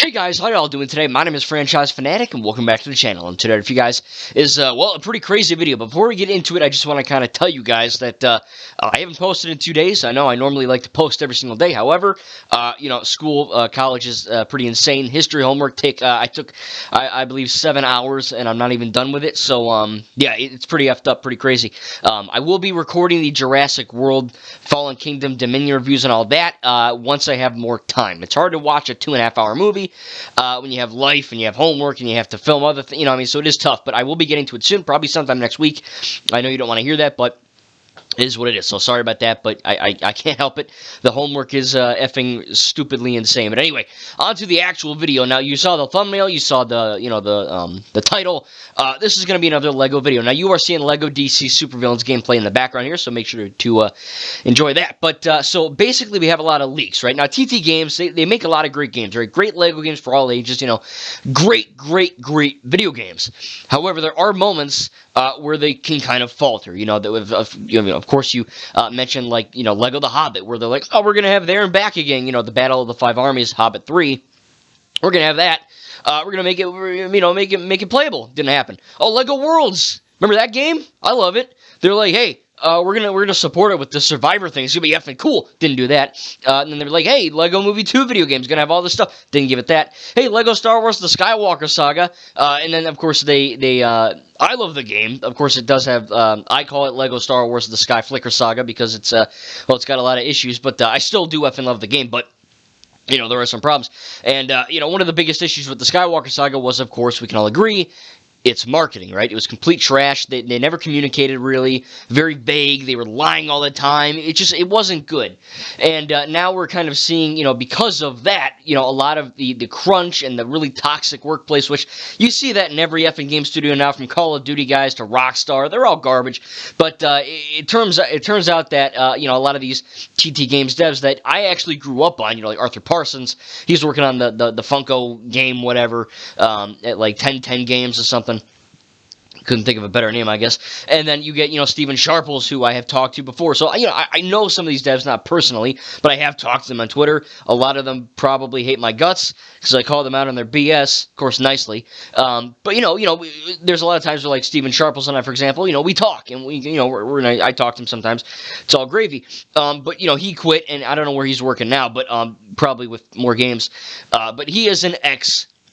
Hey guys, how y'all doing today? My name is Franchise Fanatic, and welcome back to the channel. And today, for you guys, is, a pretty crazy video. Before we get into it, I just want to kind of tell you guys that I haven't posted in 2 days. I know I normally like to post every single day. However, school, college is pretty insane. History homework I took, I believe, 7 hours, and I'm not even done with it. So, yeah, it's pretty effed up, pretty crazy. I will be recording the Jurassic World Fallen Kingdom Dominion reviews and all that once I have more time. It's hard to watch a 2.5-hour movie when you have life and you have homework and you have to film other things, so it is tough, but I will be getting to it soon, probably sometime next week. I know you don't want to hear that, but it is what it is, so sorry about that, but I can't help it. The homework is effing stupidly insane. But anyway, on to the actual video. Now, you saw the thumbnail, you saw the title. This is going to be another LEGO video. Now, you are seeing LEGO DC Supervillains gameplay in the background here, so make sure to enjoy that. But, so, basically, we have a lot of leaks, right? Now, TT Games, they make a lot of great games, right? Great LEGO games for all ages, great video games. However, there are moments where they can kind of falter, of course, you mentioned, Lego The Hobbit, where they're like, oh, we're going to have there and back again, the Battle of the Five Armies, Hobbit 3. We're going to have that. We're going to make it, make it playable. Didn't happen. Oh, Lego Worlds. Remember that game? I love it. They're like, hey, we're gonna support it with the Survivor thing. It's gonna be effing cool. Didn't do that. And then they're like, hey, Lego Movie 2 video game's gonna have all this stuff. Didn't give it that. Hey, Lego Star Wars: The Skywalker Saga. And then of course I love the game. Of course, it does have. I call it Lego Star Wars: The Sky Flicker Saga because it's it's got a lot of issues. But I still do effing love the game. But there are some problems. And one of the biggest issues with the Skywalker Saga was, of course, we can all agree, it's marketing, right? It was complete trash. They never communicated really. Very vague. They were lying all the time. It wasn't good. And now we're kind of seeing, because of that, a lot of the crunch and the really toxic workplace, which you see that in every effing game studio now, from Call of Duty guys to Rockstar. They're all garbage. But it turns out that, a lot of these TT Games devs that I actually grew up on, like Arthur Parsons, he's working on the Funko game, whatever, at like 1010 Games or something. Couldn't think of a better name, I guess. And then you get, Steven Sharples, who I have talked to before. So, I know some of these devs, not personally, but I have talked to them on Twitter. A lot of them probably hate my guts because I call them out on their BS, of course, nicely. But, there's a lot of times where, like, Steven Sharples and I, for example, we talk. And, I talk to him sometimes. It's all gravy. But, he quit, and I don't know where he's working now, but probably with more games. But he is an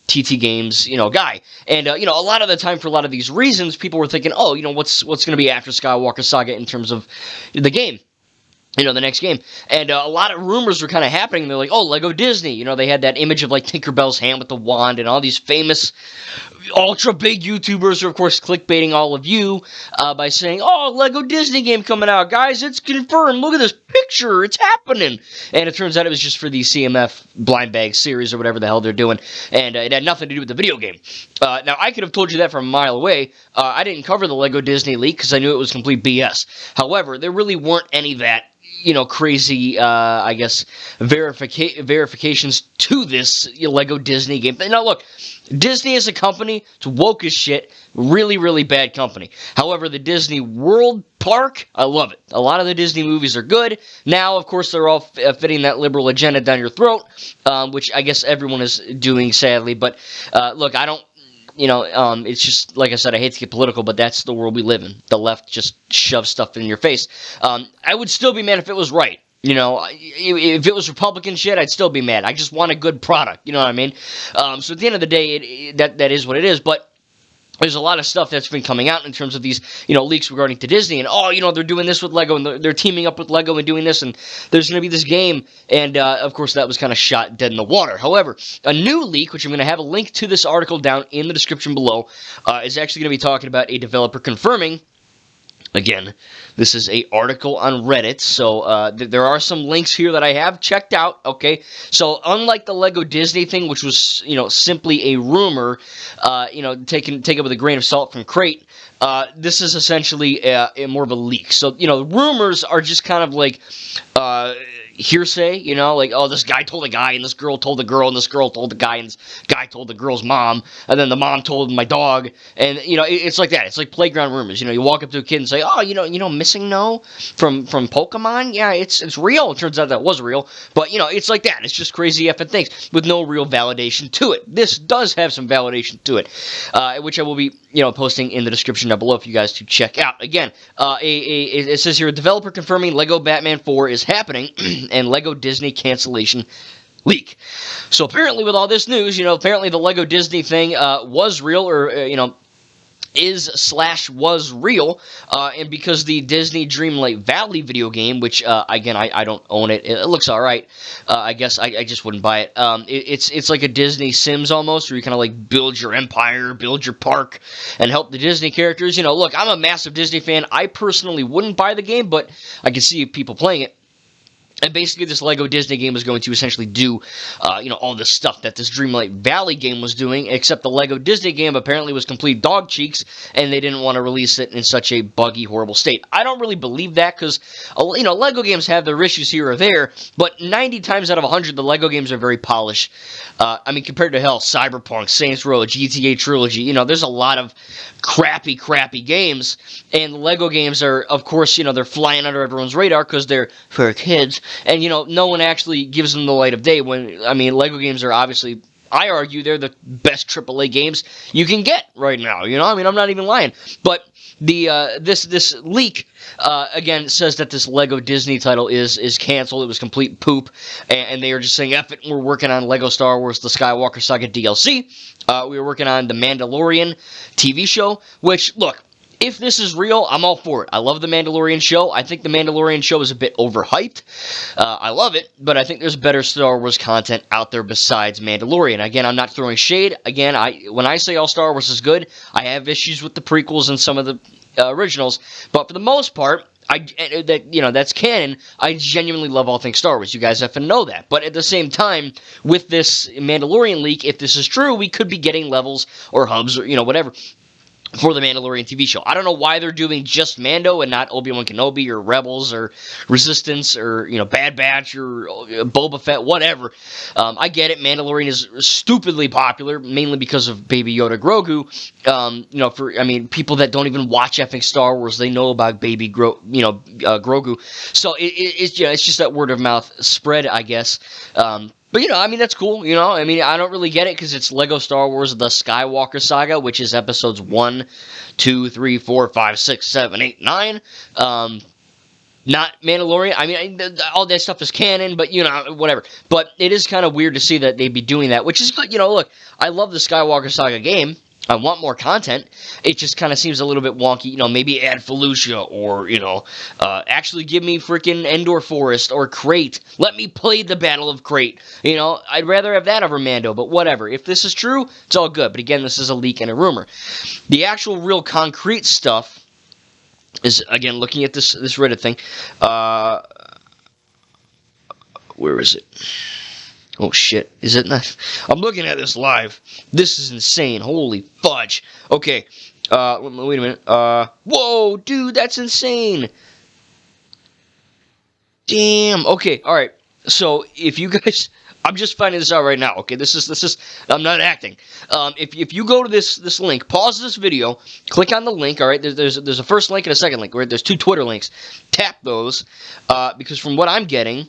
TT Games, guy. And, a lot of the time, for a lot of these reasons, people were thinking, oh, what's going to be after Skywalker Saga in terms of the game? The next game. And a lot of rumors were kind of happening. They're like, oh, Lego Disney. They had that image of, like, Tinkerbell's hand with the wand and all these famous ultra-big YouTubers are, of course, clickbaiting all of you by saying, oh, Lego Disney game coming out. Guys, it's confirmed. Look at this picture. It's happening. And it turns out it was just for the CMF Blind Bag series or whatever the hell they're doing. And it had nothing to do with the video game. Now, I could have told you that from a mile away. I didn't cover the Lego Disney leak because I knew it was complete BS. However, there really weren't any of that crazy, I guess, verifications to this Lego Disney game. Now, look, Disney as a company, it's woke as shit, really, really bad company. However, the Disney World Park, I love it. A lot of the Disney movies are good. Now, of course, they're all fitting that liberal agenda down your throat, which I guess everyone is doing, sadly. But, look, I don't... it's just, like I said, I hate to get political, but that's the world we live in. The left just shoves stuff in your face. I would still be mad if it was right. If it was Republican shit, I'd still be mad. I just want a good product, you know what I mean? So at the end of the day, that is what it is, but there's a lot of stuff that's been coming out in terms of these, leaks regarding to Disney, and, they're doing this with Lego, and they're teaming up with Lego and doing this, and there's going to be this game, and, of course, that was kind of shot dead in the water. However, a new leak, which I'm going to have a link to this article down in the description below, is actually going to be talking about a developer confirming. Again, this is an article on Reddit, so there are some links here that I have checked out, okay? So, unlike the Lego Disney thing, which was, simply a rumor, take it with a grain of salt from Crate, this is essentially more of a leak. So, rumors are just kind of like, hearsay, you know, like, oh, this guy told a guy, and this girl told the girl, and this girl told the guy, and this guy told the girl's mom, and then the mom told my dog, and, you know, it's like that. It's like playground rumors. You know, you walk up to a kid and say, oh, you know, Missing No from Pokemon? Yeah, it's real. It turns out that was real, but, you know, it's like that. It's just crazy effing things with no real validation to it. This does have some validation to it, which I will be, you know, posting in the description down below for you guys to check out. Again, it says here, a developer confirming Lego Batman 4 is happening, and Lego Disney cancellation leak. So apparently with all this news, you know, apparently the Lego Disney thing was real, or, you know, was real, and because the Disney Dreamlight Valley video game, which, again, I don't own it, it looks alright, I guess I just wouldn't buy it. It's like a Disney Sims almost, where you kind of like build your empire, build your park, and help the Disney characters. You know, look, I'm a massive Disney fan. I personally wouldn't buy the game, but I can see people playing it. And basically, this Lego Disney game was going to essentially do, you know, all this stuff that this Dreamlight Valley game was doing, except the Lego Disney game apparently was complete dog cheeks, and they didn't want to release it in such a buggy, horrible state. I don't really believe that, because, you know, Lego games have their issues here or there, but 90 times out of 100, the Lego games are very polished. I mean, compared to, hell, Cyberpunk, Saints Row, GTA Trilogy, you know, there's a lot of crappy games, and the Lego games are, of course, you know, they're flying under everyone's radar, because they're for kids. And, you know, no one actually gives them the light of day when, I mean, Lego games are obviously, I argue, they're the best AAA games you can get right now, you know? I mean, I'm not even lying. But the this leak, again, says that this Lego Disney title is canceled. It was complete poop. And they are just saying, F it, we're working on Lego Star Wars The Skywalker Saga DLC. We were working on The Mandalorian TV show, which, look, if this is real, I'm all for it. I love The Mandalorian show. I think The Mandalorian show is a bit overhyped. I love it, but I think there's better Star Wars content out there besides Mandalorian. Again, I'm not throwing shade. Again, when I say all Star Wars is good, I have issues with the prequels and some of the originals, but for the most part, that's canon. I genuinely love all things Star Wars. You guys have to know that. But at the same time, with this Mandalorian leak, if this is true, we could be getting levels or hubs or, you know, whatever, for the Mandalorian TV show. I don't know why they're doing just Mando and not Obi-Wan Kenobi or Rebels or Resistance or, you know, Bad Batch or Boba Fett, whatever. I get it. Mandalorian is stupidly popular, mainly because of Baby Yoda Grogu. You know, people that don't even watch effing Star Wars, they know about Baby Grogu. So it's just that word of mouth spread, I guess. But, you know, I mean, that's cool, you know? I mean, I don't really get it because it's Lego Star Wars The Skywalker Saga, which is episodes 1, 2, 3, 4, 5, 6, 7, 8, 9. Not Mandalorian. I mean, all that stuff is canon, but, you know, whatever. But it is kind of weird to see that they'd be doing that, which is good. You know, look, I love the Skywalker Saga game. I want more content. It just kind of seems a little bit wonky. You know, maybe add Felucia or, you know, actually give me freaking Endor Forest or Crate. Let me play the Battle of Crate. You know, I'd rather have that over Mando, but whatever. If this is true, it's all good. But again, this is a leak and a rumor. The actual real concrete stuff is, again, looking at this Reddit thing. Where is it? Oh, shit. Is it not? I'm looking at this live. This is insane. Holy fudge. Okay. Wait a minute. Whoa, dude, that's insane. Damn. Okay, alright. So, if you guys... I'm just finding this out right now, okay? This is... I'm not acting. If you go to this link, pause this video, click on the link, alright? There's a first link and a second link, right? There's 2 Twitter links. Tap those, because from what I'm getting,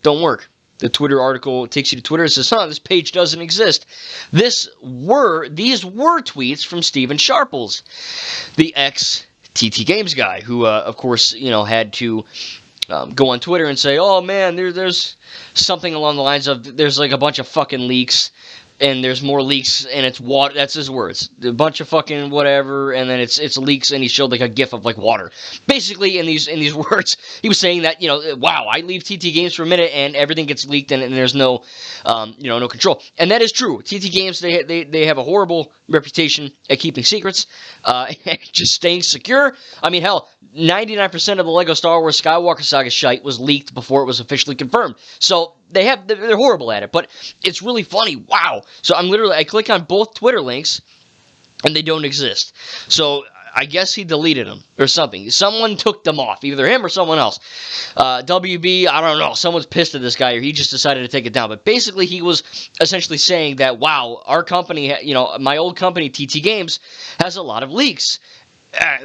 don't work. The Twitter article takes you to Twitter and says, this page doesn't exist. These were tweets from Steven Sharples, the ex-TT Games guy, who, of course, you know, had to go on Twitter and say, oh, man, there's something along the lines of, there's like a bunch of fucking leaks, and there's more leaks, and it's water. That's his words. A bunch of fucking whatever, and then it's leaks, and he showed like a gif of like water. Basically, in these words, he was saying that, you know, wow, I leave TT Games for a minute, and everything gets leaked, and there's no, no control. And that is true. TT Games, they have a horrible reputation at keeping secrets, just staying secure. I mean, hell, 99% of the Lego Star Wars Skywalker Saga shite was leaked before it was officially confirmed. So they're horrible at it, but it's really funny. Wow. So I click on both Twitter links, and they don't exist. So I guess he deleted them or something. Someone took them off, either him or someone else. WB, I don't know. Someone's pissed at this guy, or he just decided to take it down. But basically, he was essentially saying that, wow, our company, my old company, TT Games, has a lot of leaks.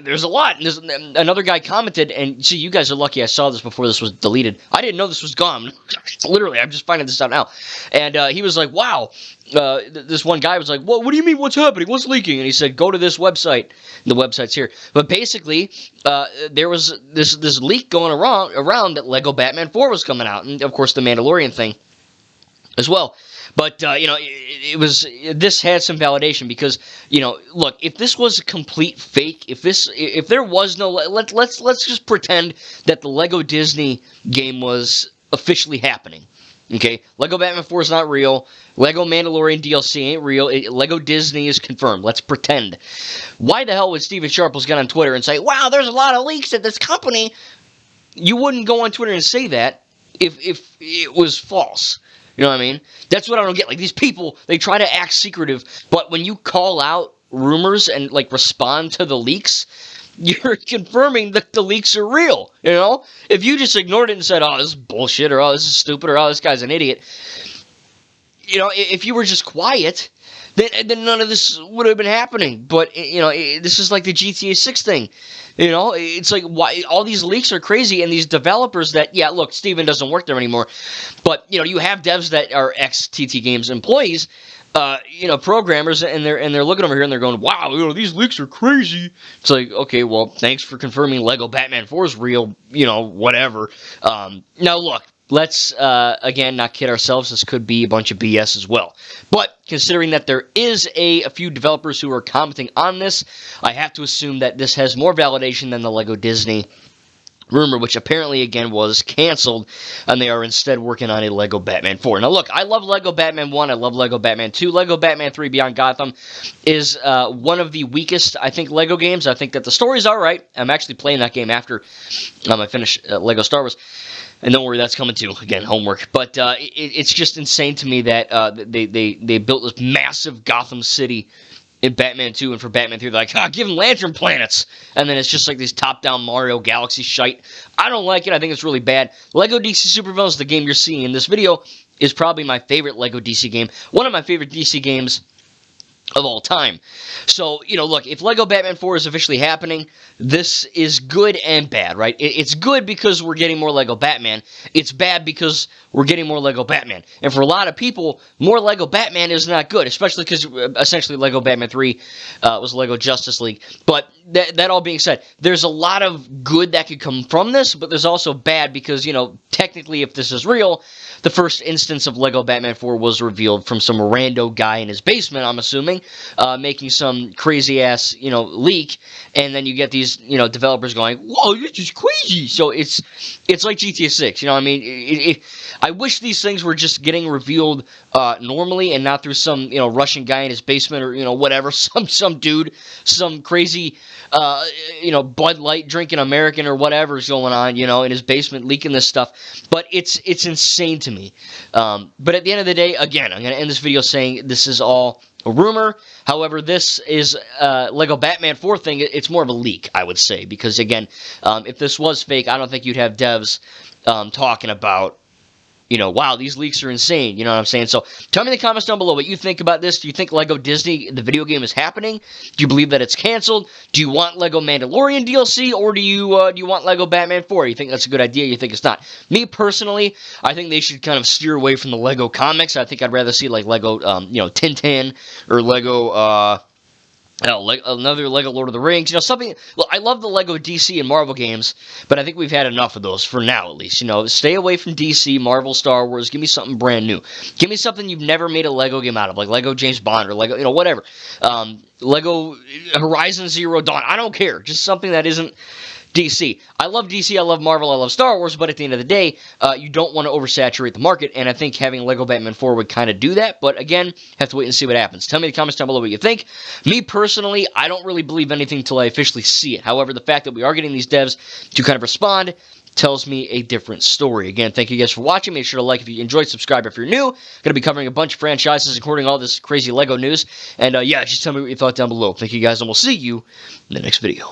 There's a lot. And there's another guy commented, and see, you guys are lucky I saw this before this was deleted. I didn't know this was gone. Literally, I'm just finding this out now. And he was like, wow. This one guy was like, well, what do you mean, what's happening? What's leaking? And he said, go to this website. The website's here. But basically, there was this leak going around that Lego Batman 4 was coming out. And, of course, the Mandalorian thing as well. But, this had some validation because, look, if this was a complete fake, if there was no, let's just pretend that the Lego Disney game was officially happening. Okay, Lego Batman 4 is not real. Lego Mandalorian DLC ain't real. Lego Disney is confirmed. Let's pretend. Why the hell would Steven Sharples get on Twitter and say, wow, there's a lot of leaks at this company? You wouldn't go on Twitter and say that if it was false. You know what I mean? That's what I don't get. Like, these people, they try to act secretive, but when you call out rumors and, like, respond to the leaks, you're confirming that the leaks are real, If you just ignored it and said, oh, this is bullshit, or oh, this is stupid, or oh, this guy's an idiot, if you were just quiet, then none of this would have been happening. But, this is like the GTA 6 thing. It's like, why all these leaks are crazy, and these developers that, yeah, look, Steven doesn't work there anymore, but, you have devs that are ex-TT Games employees, programmers, and they're looking over here and they're going, wow, these leaks are crazy. It's like, okay, well, thanks for confirming Lego Batman 4 is real, whatever. Now, look, let's, again, not kid ourselves. This could be a bunch of BS as well. But considering that there is a few developers who are commenting on this, I have to assume that this has more validation than the Lego Disney rumor, which apparently, again, was canceled, and they are instead working on a Lego Batman 4. Now, look, I love Lego Batman 1, I love Lego Batman 2. Lego Batman 3 Beyond Gotham is one of the weakest, I think, Lego games. I think that the story's alright. I'm actually playing that game after I finish Lego Star Wars. And don't worry, that's coming too. Again, homework. But it's just insane to me that they built this massive Gotham City in Batman 2, and for Batman 3, they're like, give them lantern planets. And then it's just like this top-down Mario Galaxy shite. I don't like it. I think it's really bad. Lego DC Supervillains, the game you're seeing in this video, is probably my favorite Lego DC game. One of my favorite DC games of all time. So, look, if Lego Batman 4 is officially happening, this is good and bad, right? It's good because we're getting more Lego Batman. It's bad because we're getting more Lego Batman. And for a lot of people, more Lego Batman is not good, especially because essentially Lego Batman 3 was Lego Justice League. But that all being said, there's a lot of good that could come from this, but there's also bad because, technically, if this is real, the first instance of Lego Batman 4 was revealed from some rando guy in his basement, I'm assuming, making some crazy-ass, leak, and then you get these, developers going, whoa, this is crazy! So it's like GTA 6, I wish these things were just getting revealed normally and not through some, Russian guy in his basement or, whatever, some dude, some crazy, Bud Light drinking American or whatever's going on, in his basement leaking this stuff. But it's insane to me. But at the end of the day, again, I'm going to end this video saying this is all a rumor. However, this is Lego Batman 4 thing. It's more of a leak, I would say, because again, if this was fake, I don't think you'd have devs talking about, wow, these leaks are insane. You know what I'm saying? So tell me in the comments down below what you think about this. Do you think Lego Disney, the video game, is happening? Do you believe that it's canceled? Do you want Lego Mandalorian DLC, or do you want Lego Batman 4? You think that's a good idea? You think it's not? Me personally, I think they should kind of steer away from the Lego comics. I think I'd rather see like Lego, Tintin, or Lego, another Lego Lord of the Rings, something. Look, I love the Lego DC and Marvel games, but I think we've had enough of those for now, at least. Stay away from DC, Marvel, Star Wars. Give me something brand new. Give me something you've never made a Lego game out of, like Lego James Bond or Lego, whatever. Lego Horizon Zero Dawn. I don't care. Just something that isn't DC. I love DC, I love Marvel, I love Star Wars, but at the end of the day, you don't want to oversaturate the market, and I think having Lego Batman 4 would kind of do that, but again, have to wait and see what happens. Tell me in the comments down below what you think. Me personally, I don't really believe anything until I officially see it. However, the fact that we are getting these devs to kind of respond tells me a different story. Again, thank you guys for watching. Make sure to like if you enjoyed, subscribe if you're new. Going to be covering a bunch of franchises, including all this crazy LEGO news. And yeah, just tell me what you thought down below. Thank you guys, and we'll see you in the next video.